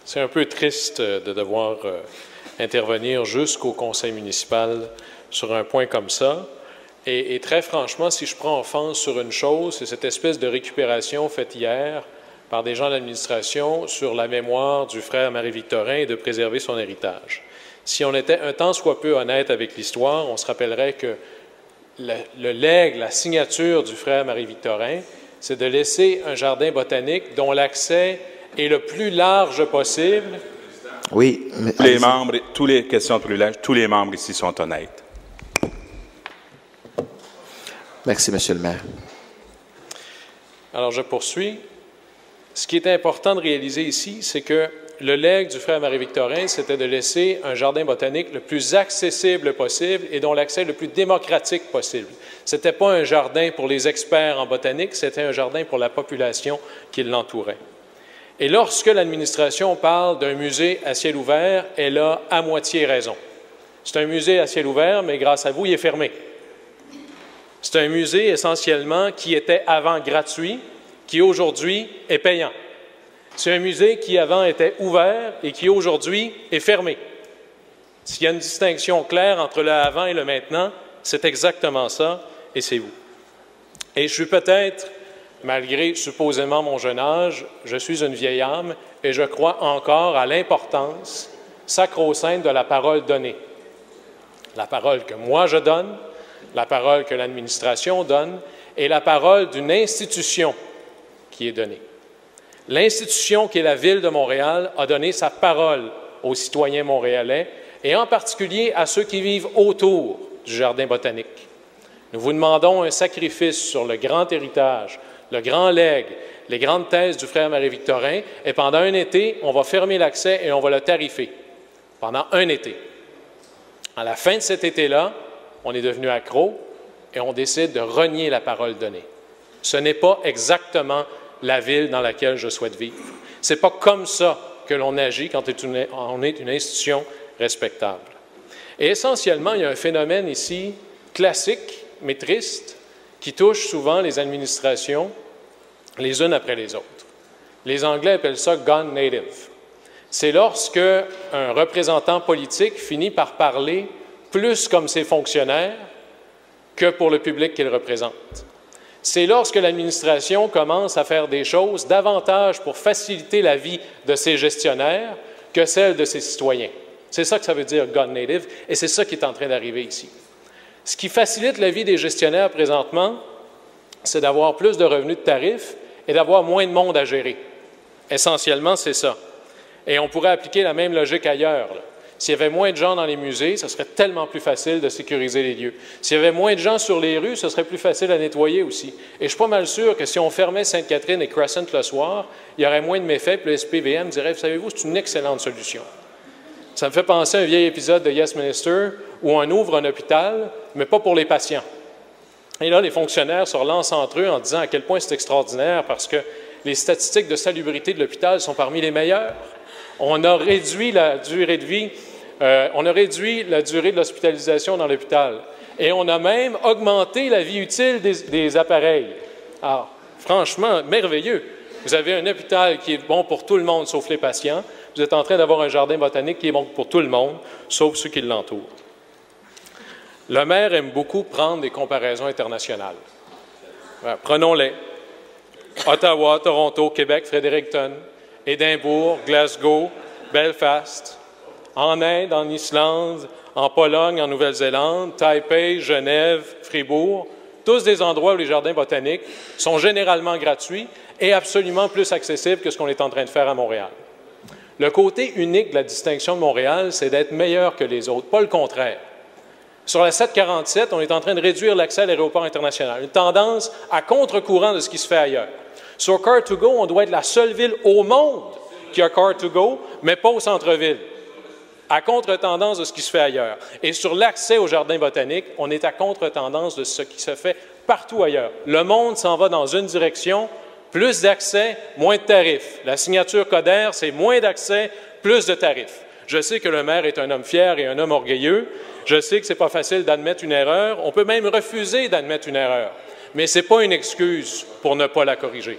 C'est un peu triste de devoir intervenir jusqu'au conseil municipal sur un point comme ça. Et très franchement, si je prends offense sur une chose, c'est cette espèce de récupération faite hier par des gens de l'administration sur la mémoire du frère Marie-Victorin et de préserver son héritage. Si on était un tant soit peu honnête avec l'histoire, on se rappellerait que le legs, la signature du frère Marie-Victorin, c'est de laisser un jardin botanique dont l'accès est le plus large possible. Oui, mais tous les questions de privilège, tous les membres ici sont honnêtes. Merci, Monsieur le maire. Alors, je poursuis. Ce qui est important de réaliser ici, c'est que le legs du frère Marie-Victorin, c'était de laisser un jardin botanique le plus accessible possible et dont l'accès le plus démocratique possible. Ce n'était pas un jardin pour les experts en botanique, c'était un jardin pour la population qui l'entourait. Et lorsque l'administration parle d'un musée à ciel ouvert, elle a à moitié raison. C'est un musée à ciel ouvert, mais grâce à vous, il est fermé. C'est un musée essentiellement qui était avant gratuit, qui aujourd'hui est payant. C'est un musée qui avant était ouvert et qui aujourd'hui est fermé. S'il y a une distinction claire entre le avant et le maintenant, c'est exactement ça, et c'est vous. Et je suis peut-être, malgré supposément mon jeune âge, je suis une vieille âme et je crois encore à l'importance sacro-sainte de la parole donnée. La parole que moi je donne, la parole que l'administration donne et la parole d'une institution qui est donnée. L'institution qui est la Ville de Montréal a donné sa parole aux citoyens montréalais et en particulier à ceux qui vivent autour du Jardin botanique. Nous vous demandons un sacrifice sur le grand héritage, le grand legs, les grandes thèses du frère Marie-Victorin et pendant un été, on va fermer l'accès et on va le tarifer. Pendant un été. À la fin de cet été-là, on est devenu accro et on décide de renier la parole donnée. Ce n'est pas exactement la ville dans laquelle je souhaite vivre. Ce n'est pas comme ça que l'on agit quand on est une institution respectable. Et essentiellement, il y a un phénomène ici classique, mais triste, qui touche souvent les administrations les unes après les autres. Les Anglais appellent ça « gone native ». C'est lorsque un représentant politique finit par parler plus comme ses fonctionnaires que pour le public qu'il représente. C'est lorsque l'administration commence à faire des choses davantage pour faciliter la vie de ses gestionnaires que celle de ses citoyens. C'est ça que ça veut dire « gone native » et c'est ça qui est en train d'arriver ici. Ce qui facilite la vie des gestionnaires présentement, c'est d'avoir plus de revenus de tarifs et d'avoir moins de monde à gérer. Essentiellement, c'est ça. Et on pourrait appliquer la même logique ailleurs. S'il y avait moins de gens dans les musées, ce serait tellement plus facile de sécuriser les lieux. S'il y avait moins de gens sur les rues, ce serait plus facile à nettoyer aussi. Et je suis pas mal sûr que si on fermait Sainte-Catherine et Crescent le soir, il y aurait moins de méfaits, puis le SPVM dirait, vous savez-vous, c'est une excellente solution. Ça me fait penser à un vieil épisode de Yes Minister où on ouvre un hôpital, mais pas pour les patients. Et là, les fonctionnaires se relancent entre eux en disant à quel point c'est extraordinaire parce que les statistiques de salubrité de l'hôpital sont parmi les meilleures. On a réduit la durée de vie, la durée de l'hospitalisation dans l'hôpital. Et on a même augmenté la vie utile des appareils. Alors, franchement, merveilleux. Vous avez un hôpital qui est bon pour tout le monde, sauf les patients. Vous êtes en train d'avoir un jardin botanique qui est bon pour tout le monde, sauf ceux qui l'entourent. Le maire aime beaucoup prendre des comparaisons internationales. Prenons-les. Ottawa, Toronto, Québec, Fredericton, Édimbourg, Glasgow, Belfast, en Inde, en Islande, en Pologne, en Nouvelle-Zélande, Taipei, Genève, Fribourg, tous des endroits où les jardins botaniques sont généralement gratuits et absolument plus accessibles que ce qu'on est en train de faire à Montréal. Le côté unique de la distinction de Montréal, c'est d'être meilleur que les autres, pas le contraire. Sur la 747, on est en train de réduire l'accès à l'aéroport international, une tendance à contre-courant de ce qui se fait ailleurs. Sur Car2Go, on doit être la seule ville au monde qui a Car2Go, mais pas au centre-ville, à contre-tendance de ce qui se fait ailleurs. Et sur l'accès au jardin botanique, on est à contre-tendance de ce qui se fait partout ailleurs. Le monde s'en va dans une direction, plus d'accès, moins de tarifs. La signature Coderre, c'est moins d'accès, plus de tarifs. Je sais que le maire est un homme fier et un homme orgueilleux. Je sais que ce n'est pas facile d'admettre une erreur. On peut même refuser d'admettre une erreur. Mais ce n'est pas une excuse pour ne pas la corriger.